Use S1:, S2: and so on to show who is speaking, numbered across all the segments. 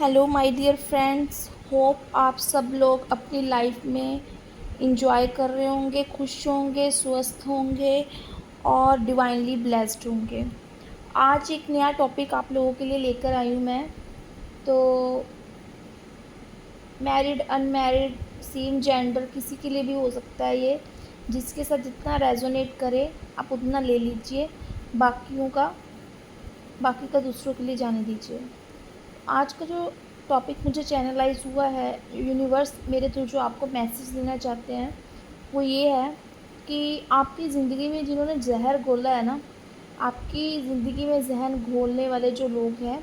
S1: Hello my dear friends, hope आप सब लोग अपनी लाइफ में इंजॉय कर रहे होंगे, खुश होंगे, स्वस्थ होंगे और डिवाइनली ब्लेस्ड होंगे। आज एक नया टॉपिक आप लोगों के लिए लेकर आई हूँ मैं। तो मैरिड, अनमैरिड, सेम जेंडर किसी के लिए भी हो सकता है ये। जिसके साथ जितना रेजोनेट करे आप उतना ले लीजिए, बाकी का दूसरों के लिए जाने दीजिए। आज का जो टॉपिक मुझे चैनलाइज हुआ है, यूनिवर्स मेरे थ्रू जो आपको मैसेज देना चाहते हैं वो ये है कि आपकी ज़िंदगी में जिन्होंने जहर घोला है ना, आपकी ज़िंदगी में जहर घोलने वाले जो लोग हैं,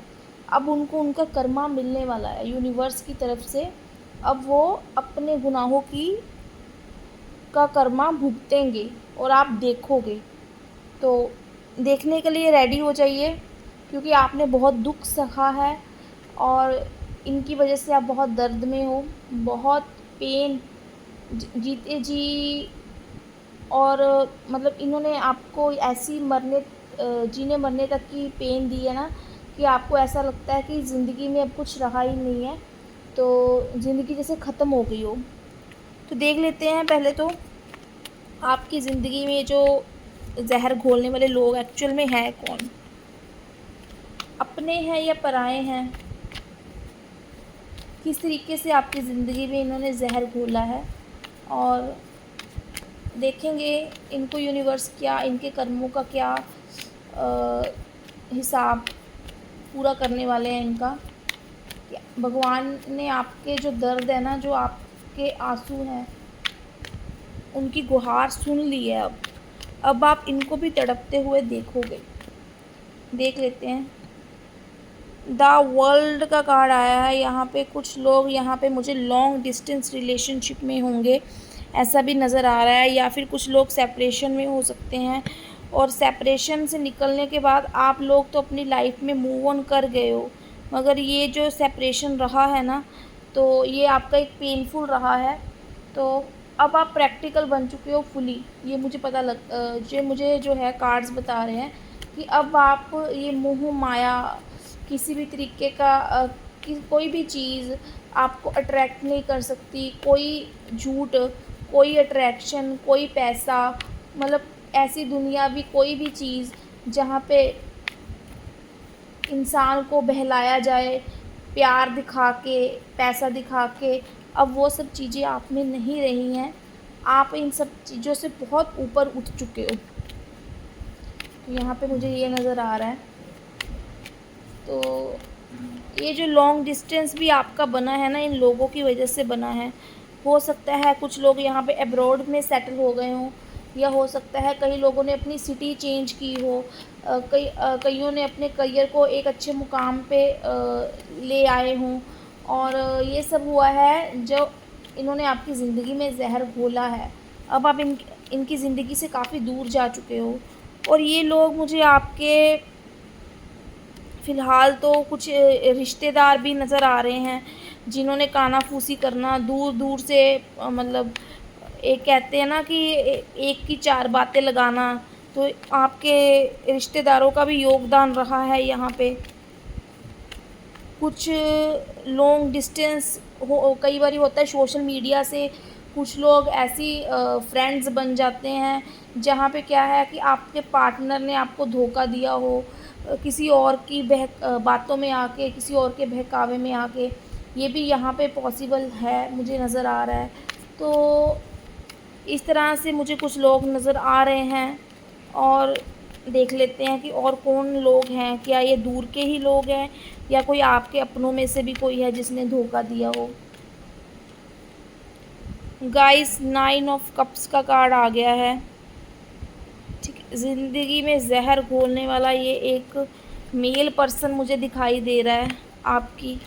S1: अब उनको उनका कर्मा मिलने वाला है यूनिवर्स की तरफ से। अब वो अपने गुनाहों की का कर्मा भुगतेंगे और आप देखोगे। तो देखने के लिए रेडी हो जाइए, क्योंकि आपने बहुत दुख सहा है और इनकी वजह से आप बहुत दर्द में हो, बहुत पेन जीते जी। और मतलब इन्होंने आपको ऐसी जीने मरने तक की पेन दी है ना, कि आपको ऐसा लगता है कि ज़िंदगी में अब कुछ रहा ही नहीं है, तो ज़िंदगी जैसे ख़त्म हो गई हो। तो देख लेते हैं पहले तो आपकी ज़िंदगी में जो जहर घोलने वाले लोग एक्चुअल में है कौन, अपने हैं या पराए हैं, किस तरीके से आपकी ज़िंदगी में इन्होंने जहर घोला है। और देखेंगे इनको यूनिवर्स क्या, इनके कर्मों का क्या हिसाब पूरा करने वाले हैं इनका। भगवान ने आपके जो दर्द है ना, जो आपके आंसू हैं, उनकी गुहार सुन ली है। अब आप इनको भी तड़पते हुए देखोगे। देख लेते हैं। द वर्ल्ड का कार्ड आया है यहाँ पे। कुछ लोग यहाँ पे मुझे लॉन्ग डिस्टेंस रिलेशनशिप में होंगे ऐसा भी नज़र आ रहा है, या फिर कुछ लोग सेपरेशन में हो सकते हैं। और सेपरेशन से निकलने के बाद आप लोग तो अपनी लाइफ में मूव ऑन कर गए हो, मगर ये जो सेपरेशन रहा है ना, तो ये आपका एक पेनफुल रहा है। तो अब आप प्रैक्टिकल बन चुके हो फुली, ये मुझे पता मुझे जो है कार्ड्स बता रहे हैं कि अब आप ये मोह माया, किसी भी तरीके का कोई भी चीज़ आपको अट्रैक्ट नहीं कर सकती। कोई झूठ, कोई अट्रैक्शन, कोई पैसा, मतलब ऐसी दुनियावी कोई भी चीज़ जहाँ पे इंसान को बहलाया जाए प्यार दिखा के, पैसा दिखा के, अब वो सब चीज़ें आप में नहीं रही हैं। आप इन सब चीज़ों से बहुत ऊपर उठ चुके हो। तो यहाँ पे मुझे ये नज़र आ रहा है। तो ये जो लॉन्ग डिस्टेंस भी आपका बना है ना, इन लोगों की वजह से बना है। हो सकता है कुछ लोग यहाँ पे अब्रॉड में सेटल हो गए हों, या हो सकता है कई लोगों ने अपनी सिटी चेंज की हो, कईयों ने अपने करियर को एक अच्छे मुकाम पे ले आए हों। और ये सब हुआ है जो इन्होंने आपकी ज़िंदगी में जहर घोला है। अब आप इनकी ज़िंदगी से काफ़ी दूर जा चुके हो। और ये लोग मुझे आपके फ़िलहाल तो कुछ रिश्तेदार भी नज़र आ रहे हैं, जिन्होंने कानाफूसी करना दूर दूर से, मतलब एक कहते हैं ना कि एक की चार बातें लगाना। तो आपके रिश्तेदारों का भी योगदान रहा है यहाँ पे। कुछ लॉन्ग डिस्टेंस हो, कई बार होता है सोशल मीडिया से कुछ लोग ऐसी फ्रेंड्स बन जाते हैं जहाँ पे क्या है कि आपके पार्टनर ने आपको धोखा दिया हो, किसी और की बातों में आके, किसी और के बहकावे में आके। ये भी यहाँ पे पॉसिबल है, मुझे नज़र आ रहा है। तो इस तरह से मुझे कुछ लोग नज़र आ रहे हैं। और देख लेते हैं कि और कौन लोग हैं, क्या ये दूर के ही लोग हैं या कोई आपके अपनों में से भी कोई है जिसने धोखा दिया हो। गाइस, 9 ऑफ कप्स का कार्ड आ गया है। ठीक, ज़िंदगी में जहर घोलने वाला ये एक मेल पर्सन मुझे दिखाई दे रहा है आपकी,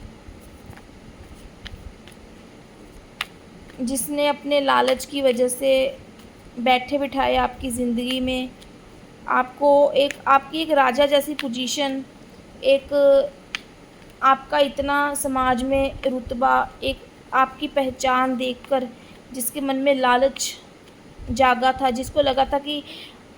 S1: जिसने अपने लालच की वजह से बैठे बिठाए आपकी ज़िंदगी में आपको आपकी एक राजा जैसी पोजीशन, एक आपका इतना समाज में रुतबा, एक आपकी पहचान देखकर जिसके मन में लालच जागा था, जिसको लगा था कि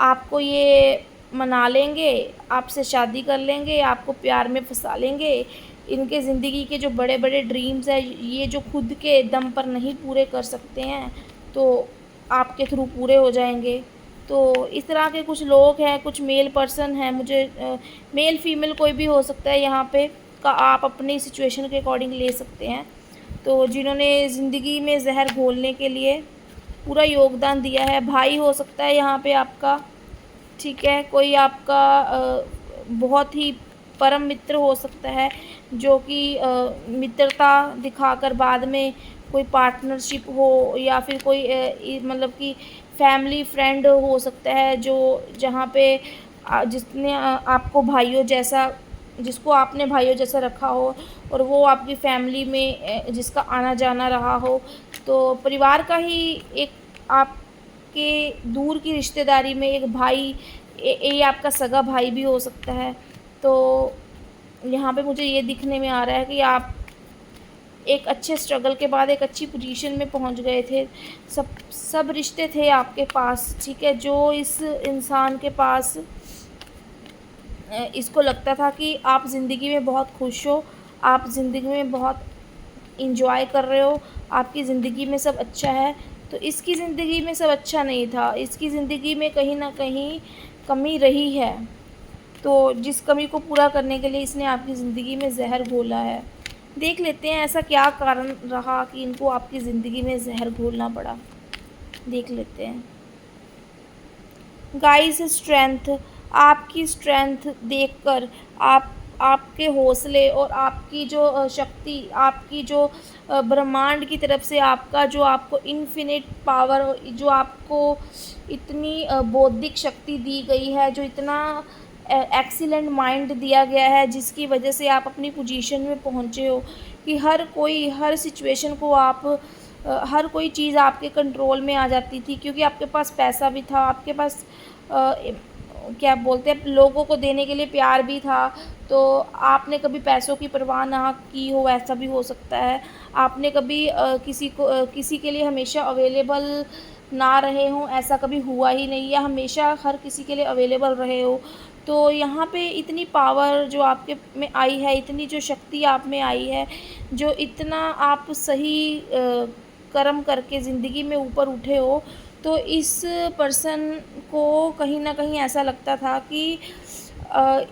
S1: आपको ये मना लेंगे, आपसे शादी कर लेंगे, आपको प्यार में फंसा लेंगे, इनके ज़िंदगी के जो बड़े बड़े ड्रीम्स हैं, ये जो खुद के दम पर नहीं पूरे कर सकते हैं, तो आपके थ्रू पूरे हो जाएंगे। तो इस तरह के कुछ लोग हैं, कुछ मेल पर्सन हैं, मुझे मेल फीमेल कोई भी हो सकता है यहाँ पे, का आप अपनी सिचुएशन के अकॉर्डिंग ले सकते हैं। तो जिन्होंने ज़िंदगी में ज़हर घोलने के लिए पूरा योगदान दिया है, भाई हो सकता है यहाँ पे आपका, ठीक है, कोई आपका बहुत ही परम मित्र हो सकता है, जो कि मित्रता दिखाकर बाद में कोई पार्टनरशिप हो, या फिर कोई मतलब कि फैमिली फ्रेंड हो सकता है, जो जहाँ पे जिसने आपको भाइयों जैसा, जिसको आपने भाइयों जैसा रखा हो, और वो आपकी फैमिली में जिसका आना जाना रहा हो। तो परिवार का ही एक आपके दूर की रिश्तेदारी में एक भाई, ये आपका सगा भाई भी हो सकता है। तो यहाँ पे मुझे ये दिखने में आ रहा है कि आप एक अच्छे स्ट्रगल के बाद एक अच्छी पोजीशन में पहुँच गए थे। सब रिश्ते थे आपके पास, ठीक है, जो इस इंसान के पास इसको लगता था कि आप ज़िंदगी में बहुत खुश हो, आप ज़िंदगी में बहुत एंजॉय कर रहे हो, आपकी ज़िंदगी में सब अच्छा है। तो इसकी ज़िंदगी में सब अच्छा नहीं था, इसकी ज़िंदगी में कहीं ना कहीं कमी रही है। तो जिस कमी को पूरा करने के लिए इसने आपकी ज़िंदगी में ज़हर घोला है। देख लेते हैं ऐसा क्या कारण रहा कि इनको आपकी ज़िंदगी में ज़हर घोलना पड़ा। देख लेते हैं। गाइस, स्ट्रेंथ, आपकी स्ट्रेंथ देखकर आपके हौसले और आपकी जो शक्ति, आपकी जो ब्रह्मांड की तरफ से आपका जो आपको इन्फिनिट पावर, जो आपको इतनी बौद्धिक शक्ति दी गई है, जो इतना एक्सीलेंट माइंड दिया गया है, जिसकी वजह से आप अपनी पोजीशन में पहुँचे हो कि हर कोई हर सिचुएशन को आप हर कोई चीज़ आपके कंट्रोल में आ जाती थी, क्योंकि आपके पास पैसा भी था, आपके पास क्या बोलते हैं, लोगों को देने के लिए प्यार भी था। तो आपने कभी पैसों की परवाह ना की हो, ऐसा भी हो सकता है। आपने कभी किसी के लिए हमेशा अवेलेबल ना रहे हों, ऐसा कभी हुआ ही नहीं, या हमेशा हर किसी के लिए अवेलेबल रहे हो। तो यहाँ पे इतनी पावर जो आपके में आई है, इतनी जो शक्ति आप में आई है, जो इतना आप सही कर्म करके ज़िंदगी में ऊपर उठे हो, तो इस पर्सन को कहीं न कहीं ऐसा लगता था कि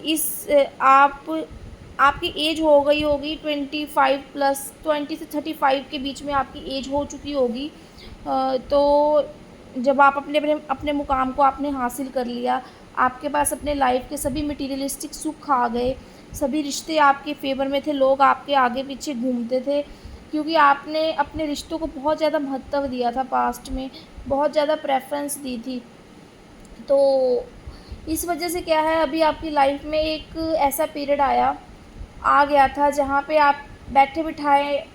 S1: इस आपकी एज हो गई होगी 25 प्लस, 20 से 35 के बीच में आपकी एज हो चुकी होगी। तो जब आप अपने अपने अपने मुकाम को आपने हासिल कर लिया, आपके पास अपने लाइफ के सभी मटीरियलिस्टिक सुख आ गए, सभी रिश्ते आपके फेवर में थे, लोग आपके आगे पीछे घूमते थे, क्योंकि आपने अपने रिश्तों को बहुत ज़्यादा महत्व दिया था, पास्ट में बहुत ज़्यादा प्रेफरेंस दी थी। तो इस वजह से क्या है, अभी आपकी लाइफ में एक ऐसा पीरियड आ गया था जहाँ पे आप बैठे बिठाए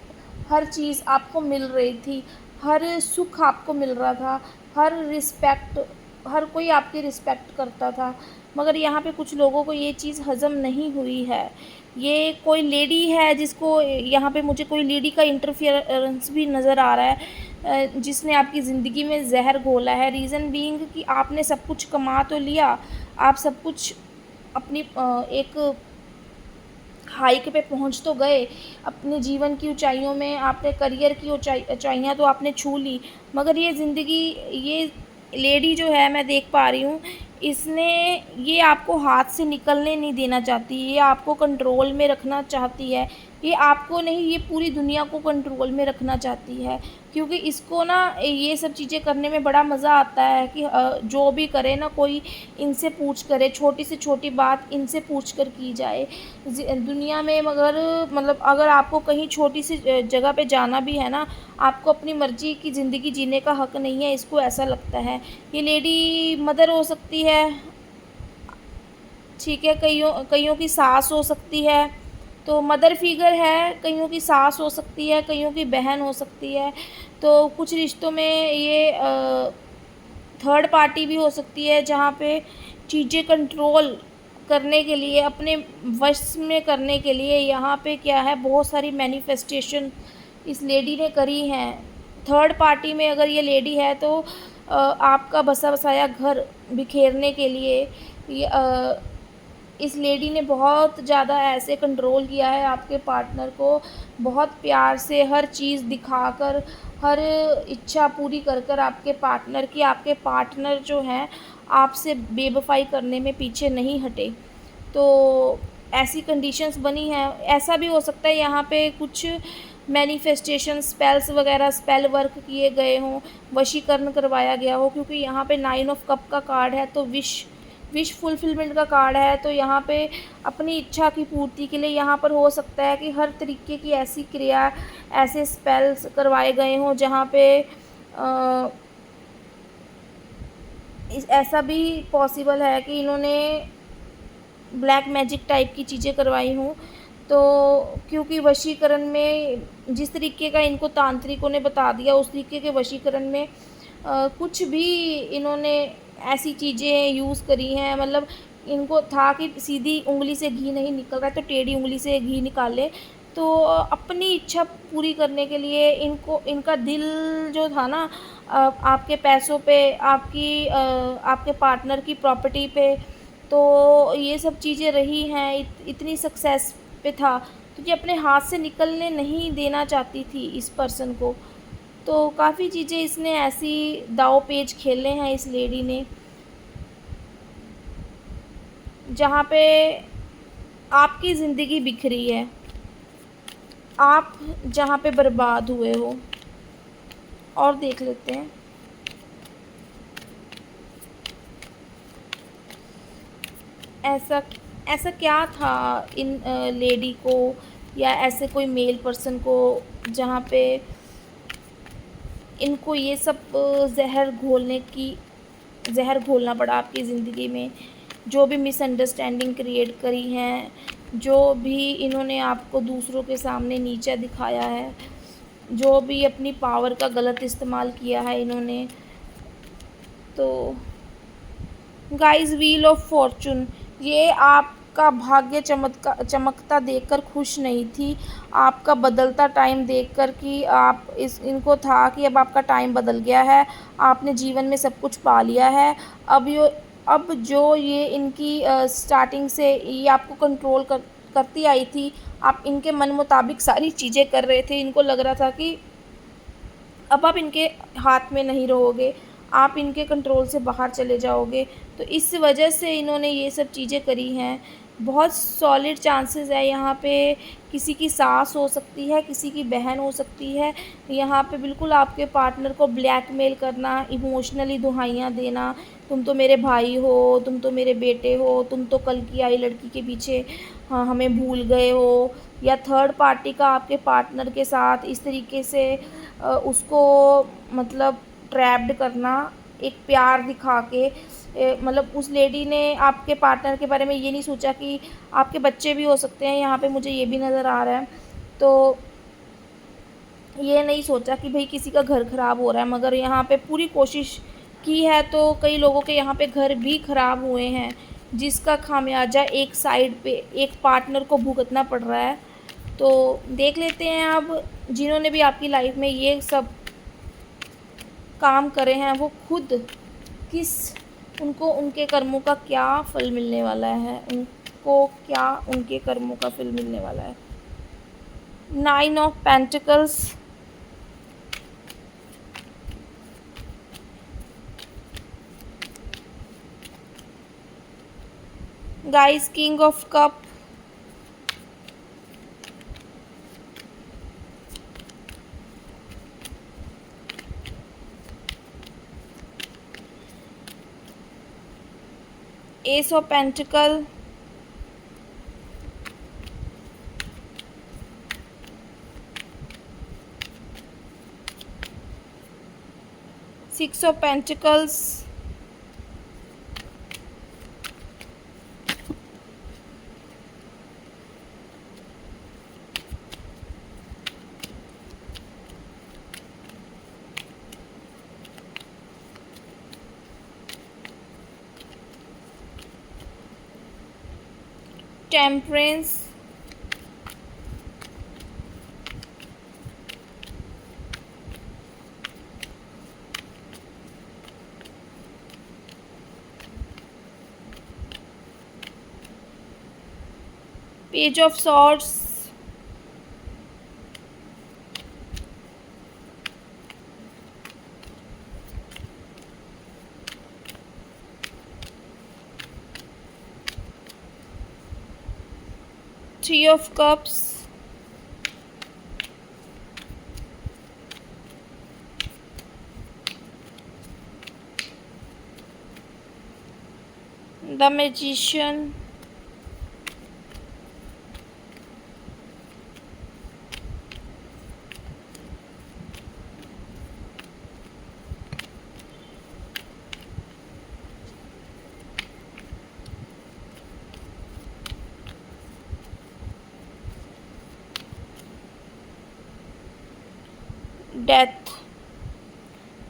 S1: हर चीज़ आपको मिल रही थी, हर सुख आपको मिल रहा था, हर रिस्पेक्ट, हर कोई आपकी रिस्पेक्ट करता था। मगर यहाँ पे कुछ लोगों को ये चीज़ हज़म नहीं हुई है। ये कोई लेडी है जिसको यहाँ पे मुझे कोई लेडी का इंटरफेरेंस भी नज़र आ रहा है, जिसने आपकी ज़िंदगी में ज़हर घोला है। रीज़न बीइंग कि आपने सब कुछ कमा तो लिया, आप सब कुछ अपनी एक हाइक पे पहुंच तो गए, अपने जीवन की ऊंचाइयों में, आपने करियर की ऊंचाइयां तो आपने छू ली, मगर ये ज़िंदगी, ये लेडी जो है, मैं देख पा रही हूँ, इसने ये आपको हाथ से निकलने नहीं देना चाहती, ये आपको कंट्रोल में रखना चाहती है। ये आपको नहीं, ये पूरी दुनिया को कंट्रोल में रखना चाहती है, क्योंकि इसको ना ये सब चीज़ें करने में बड़ा मज़ा आता है कि जो भी करे ना, कोई इनसे पूछ करे, छोटी से छोटी बात इनसे पूछ कर की जाए दुनिया में। मगर मतलब अगर आपको कहीं छोटी सी जगह पे जाना भी है ना, आपको अपनी मर्ज़ी की ज़िंदगी जीने का हक़ नहीं है, इसको ऐसा लगता है। ये लेडी मदर हो सकती है, ठीक है, कईयों की सास हो सकती है, तो मदर फिगर है, कईयों की सास हो सकती है, कईयों की बहन हो सकती है। तो कुछ रिश्तों में ये थर्ड पार्टी भी हो सकती है, जहाँ पे चीज़ें कंट्रोल करने के लिए, अपने वश में करने के लिए, यहाँ पे क्या है, बहुत सारी मैनिफेस्टेशन इस लेडी ने करी हैं। थर्ड पार्टी में अगर ये लेडी है तो आपका बसा बसाया घर बिखेरने के लिए, ये इस लेडी ने बहुत ज़्यादा ऐसे कंट्रोल किया है आपके पार्टनर को, बहुत प्यार से हर चीज़ दिखाकर, हर इच्छा पूरी कर कर आपके पार्टनर की, आपके पार्टनर जो हैं आपसे बेवफ़ाई करने में पीछे नहीं हटे। तो ऐसी कंडीशंस बनी हैं। ऐसा भी हो सकता है यहाँ पे कुछ मैनिफेस्टेशन स्पेल्स वगैरह स्पेल वर्क किए गए हों, वशीकरण करवाया गया हो, क्योंकि यहाँ पे 9 ऑफ कप का कार्ड है, तो विश फुलफिलमेंट का कार्ड है। तो यहाँ पे अपनी इच्छा की पूर्ति के लिए यहाँ पर हो सकता है कि हर तरीके की ऐसी क्रिया, ऐसे स्पेल्स करवाए गए हों जहाँ पे ऐसा भी पॉसिबल है कि इन्होंने ब्लैक मैजिक टाइप की चीज़ें करवाई हों। तो क्योंकि वशीकरण में जिस तरीके का इनको तांत्रिकों ने बता दिया, उस तरीके के वशीकरण में कुछ भी इन्होंने ऐसी चीज़ें यूज़ करी हैं, मतलब इनको था कि सीधी उंगली से घी नहीं निकल रहा है तो टेढ़ी उंगली से घी निकाले। तो अपनी इच्छा पूरी करने के लिए इनको, इनका दिल जो था ना आपके पैसों पे, आपके पार्टनर की प्रॉपर्टी पे, तो ये सब चीज़ें रही हैं, इतनी सक्सेस पे था, तो ये अपने हाथ से निकलने नहीं देना चाहती थी इस पर्सन को। तो काफ़ी चीज़ें इसने ऐसी दाँव पेच खेले हैं इस लेडी ने, जहाँ पे आपकी ज़िंदगी बिखरी है, आप जहाँ पे बर्बाद हुए हो। और देख लेते हैं। ऐसा ऐसा क्या था इन लेडी को, या ऐसे कोई मेल पर्सन को, जहाँ पे इनको ये सब ज़हर घोलना पड़ा आपकी ज़िंदगी में। जो भी मिसअंडरस्टैंडिंग क्रिएट करी हैं, जो भी इन्होंने आपको दूसरों के सामने नीचा दिखाया है, जो भी अपनी पावर का गलत इस्तेमाल किया है इन्होंने। तो गाइस, व्हील ऑफ फॉर्चून, ये आपका भाग्य चमकता देखकर खुश नहीं थी, आपका बदलता टाइम देखकर कि आप इनको था कि अब आपका टाइम बदल गया है, आपने जीवन में सब कुछ पा लिया है। अब जो ये इनकी स्टार्टिंग से ये आपको कंट्रोल करती आई थी, आप इनके मन मुताबिक सारी चीज़ें कर रहे थे, इनको लग रहा था कि अब आप इनके हाथ में नहीं रहोगे, आप इनके कंट्रोल से बाहर चले जाओगे। तो इस वजह से इन्होंने ये सब चीज़ें करी हैं। बहुत सॉलिड चांसेस है यहाँ पे, किसी की सास हो सकती है, किसी की बहन हो सकती है। यहाँ पे बिल्कुल आपके पार्टनर को ब्लैकमेल करना, इमोशनली दुहाइयाँ देना, तुम तो मेरे भाई हो, तुम तो मेरे बेटे हो, तुम तो कल की आई लड़की के पीछे हाँ हमें भूल गए हो। या थर्ड पार्टी का आपके पार्टनर के साथ इस तरीके से उसको मतलब ट्रैप्ड करना, एक प्यार दिखा के। मतलब उस लेडी ने आपके पार्टनर के बारे में ये नहीं सोचा कि आपके बच्चे भी हो सकते हैं, यहाँ पे मुझे ये भी नज़र आ रहा है। तो ये नहीं सोचा कि भाई किसी का घर ख़राब हो रहा है, मगर यहाँ पे पूरी कोशिश की है, तो कई लोगों के यहाँ पे घर भी ख़राब हुए हैं, जिसका खामियाजा एक साइड पे एक पार्टनर को भुगतना पड़ रहा है। तो देख लेते हैं अब, जिन्होंने भी आपकी लाइफ में ये सब काम करे हैं वो खुद किस, उनको उनके कर्मों का क्या फल मिलने वाला है, उनको क्या उनके कर्मों का फल मिलने वाला है। 9 of pentacles, guys king of cup, S of pentacle, six of pentacles, temperance, page of swords, three of cups, the magician, death.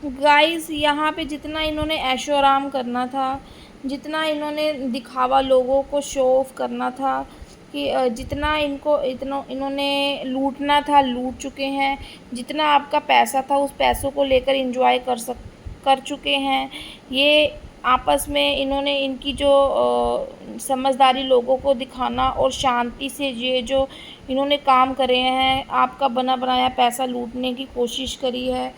S1: Guys यहाँ पे जितना इन्होंने ऐशो आराम करना था, जितना इन्होंने दिखावा लोगों को शो ऑफ करना था, कि जितना इन्होंने लूटना था लूट चुके हैं। जितना आपका पैसा था उस पैसों को लेकर एंजॉय कर चुके हैं। ये आपस में इन्होंने इनकी जो समझदारी लोगों को दिखाना और शांति से ये जो इन्होंने काम करे हैं, आपका बना बनाया पैसा लूटने की कोशिश करी है।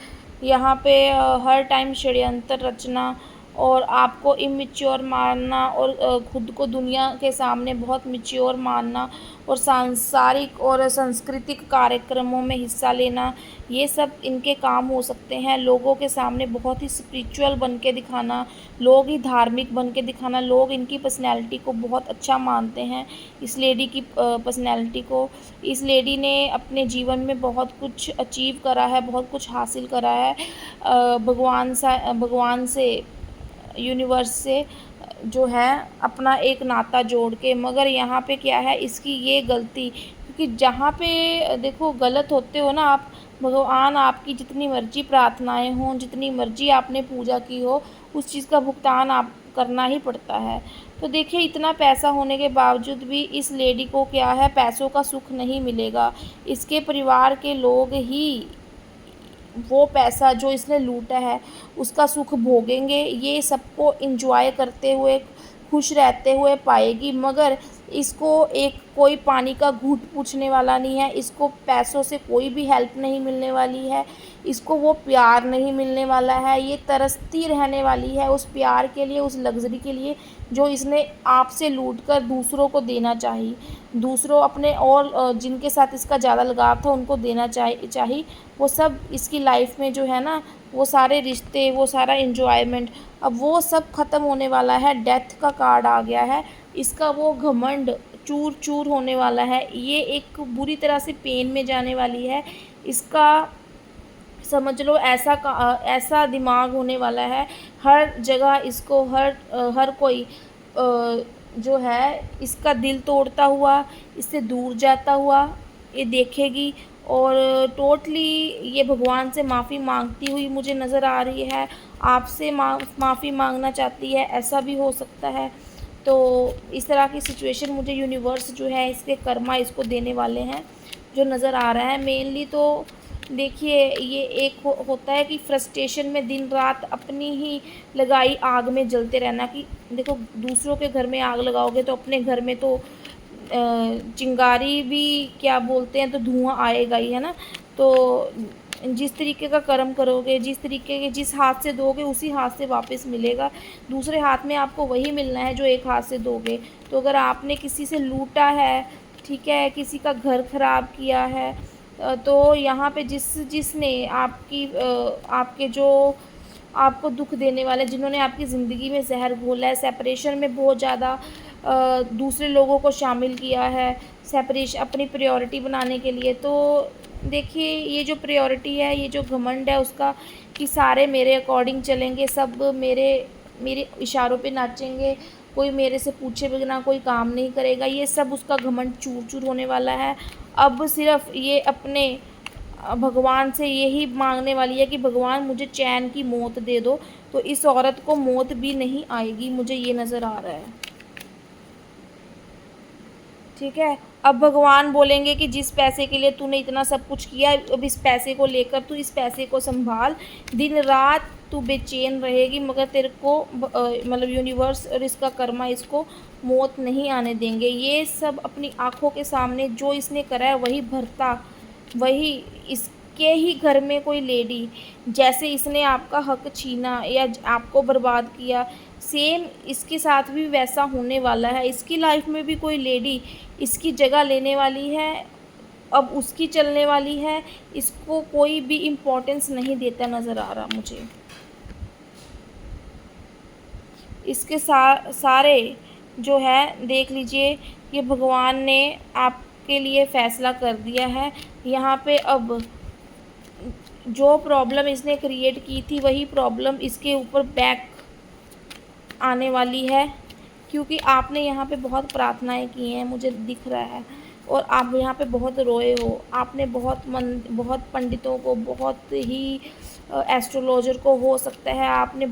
S1: यहाँ पे हर टाइम षड्यंत्र रचना और आपको इमेच्योर मानना और खुद को दुनिया के सामने बहुत मैच्योर मानना और सांसारिक और सांस्कृतिक कार्यक्रमों में हिस्सा लेना, ये सब इनके काम हो सकते हैं। लोगों के सामने बहुत ही स्पिरिचुअल बन के दिखाना, लोग ही धार्मिक बन के दिखाना, लोग इनकी पर्सनैलिटी को बहुत अच्छा मानते हैं। इस लेडी की पर्सनैलिटी को, इस लेडी ने अपने जीवन में बहुत कुछ अचीव करा है, बहुत कुछ हासिल करा है भगवान से, यूनिवर्स से जो है अपना एक नाता जोड़ के। मगर यहाँ पे क्या है, इसकी ये गलती, क्योंकि जहाँ पे देखो गलत होते हो ना आप, भगवान आपकी जितनी मर्जी प्रार्थनाएं हों, जितनी मर्जी आपने पूजा की हो, उस चीज़ का भुगतान आप करना ही पड़ता है। तो देखिए इतना पैसा होने के बावजूद भी इस लेडी को क्या है, पैसों का सुख नहीं मिलेगा। इसके परिवार के लोग ही वो पैसा जो इसने लूटा है उसका सुख भोगेंगे, ये सबको एंजॉय करते हुए खुश रहते हुए पाएगी। मगर इसको एक कोई पानी का घूंट पूछने वाला नहीं है, इसको पैसों से कोई भी हेल्प नहीं मिलने वाली है, इसको वो प्यार नहीं मिलने वाला है। ये तरसती रहने वाली है उस प्यार के लिए, उस लग्जरी के लिए जो इसने आपसे लूट कर दूसरों को देना चाहिए, दूसरों अपने और जिनके साथ इसका ज़्यादा लगाव था उनको देना चाहिए। वो सब इसकी लाइफ में जो है ना, वो सारे रिश्ते, वो सारा एंजॉयमेंट, अब वो सब ख़त्म होने वाला है। डेथ का कार्ड आ गया है, इसका वो घमंड चूर चूर होने वाला है। ये एक बुरी तरह से पेन में जाने वाली है। इसका समझ लो ऐसा दिमाग होने वाला है, हर जगह इसको हर कोई जो है इसका दिल तोड़ता हुआ, इससे दूर जाता हुआ ये देखेगी। और टोटली ये भगवान से माफ़ी मांगती हुई मुझे नज़र आ रही है, आपसे माफ़ी मांगना चाहती है, ऐसा भी हो सकता है। तो इस तरह की सिचुएशन मुझे यूनिवर्स जो है इसके कर्मा इसको देने वाले हैं जो नज़र आ रहा है। मेनली तो देखिए ये एक होता है कि फ्रस्ट्रेशन में दिन रात अपनी ही लगाई आग में जलते रहना, कि देखो दूसरों के घर में आग लगाओगे तो अपने घर में तो चिंगारी भी क्या बोलते हैं, तो धुआं आएगा ही, है ना। तो जिस तरीके का कर्म करोगे, जिस तरीके के जिस हाथ से दोगे उसी हाथ से वापस मिलेगा। दूसरे हाथ में आपको वही मिलना है जो एक हाथ से दोगे। तो अगर आपने किसी से लूटा है, ठीक है, किसी का घर ख़राब किया है, तो यहाँ पे जिसने आपके जो आपको दुख देने वाले, जिन्होंने आपकी ज़िंदगी में ज़हर घोला है, सेपरेशन में बहुत ज़्यादा दूसरे लोगों को शामिल किया है सेपरेशन अपनी प्रायोरिटी बनाने के लिए। तो देखिए ये जो प्रायोरिटी है, ये जो घमंड है उसका, कि सारे मेरे अकॉर्डिंग चलेंगे, सब मेरे इशारों पे नाचेंगे, कोई मेरे से पूछे बिना कोई काम नहीं करेगा, ये सब उसका घमंड चूर चूर होने वाला है। अब सिर्फ ये अपने भगवान से यही मांगने वाली है कि भगवान मुझे चैन की मौत दे दो। तो इस औरत को मौत भी नहीं आएगी, मुझे ये नज़र आ रहा है। ठीक है? अब भगवान बोलेंगे कि जिस पैसे के लिए तूने इतना सब कुछ किया, अब इस पैसे को लेकर तू इस पैसे को सँभाल। दिन-रात तू बेचैन रहेगी मगर तेरे को मतलब यूनिवर्स और इसका कर्मा इसको मौत नहीं आने देंगे। ये सब अपनी आँखों के सामने जो इसने करा है वही भरता, वही इसके ही घर में कोई लेडी जैसे इसने आपका हक छीना या आपको बर्बाद किया, सेम इसके साथ भी वैसा होने वाला है। इसकी लाइफ में भी कोई लेडी इसकी जगह लेने वाली है, अब उसकी चलने वाली है। इसको कोई भी इम्पोर्टेंस नहीं देता नज़र आ रहा मुझे। इसके सारे जो है देख लीजिए, ये भगवान ने आपके लिए फ़ैसला कर दिया है। यहाँ पे अब जो प्रॉब्लम इसने क्रिएट की थी वही प्रॉब्लम इसके ऊपर बैक आने वाली है, क्योंकि आपने यहाँ पे बहुत प्रार्थनाएं की हैं, मुझे दिख रहा है। और आप यहाँ पे बहुत रोए हो। आपने बहुत पंडितों को, बहुत ही एस्ट्रोलॉजर को, हो सकता है आपने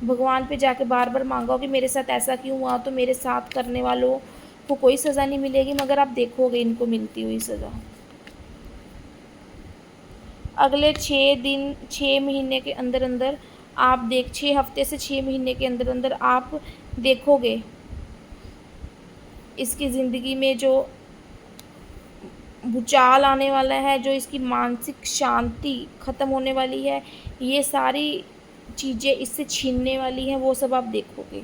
S1: भगवान पे जाके बार बार मांगा हो कि मेरे साथ ऐसा क्यों हुआ, तो मेरे साथ करने वालों को कोई सज़ा नहीं मिलेगी, मगर आप देखोगे इनको मिलती हुई सज़ा। अगले 6 महीने के अंदर अंदर आप 6 हफ्ते से 6 महीने के अंदर अंदर आप देखोगे इसकी ज़िंदगी में जो भूचाल आने वाला है, जो इसकी मानसिक शांति ख़त्म होने वाली है, ये सारी चीज़ें इससे छीनने वाली हैं, वो सब आप देखोगे।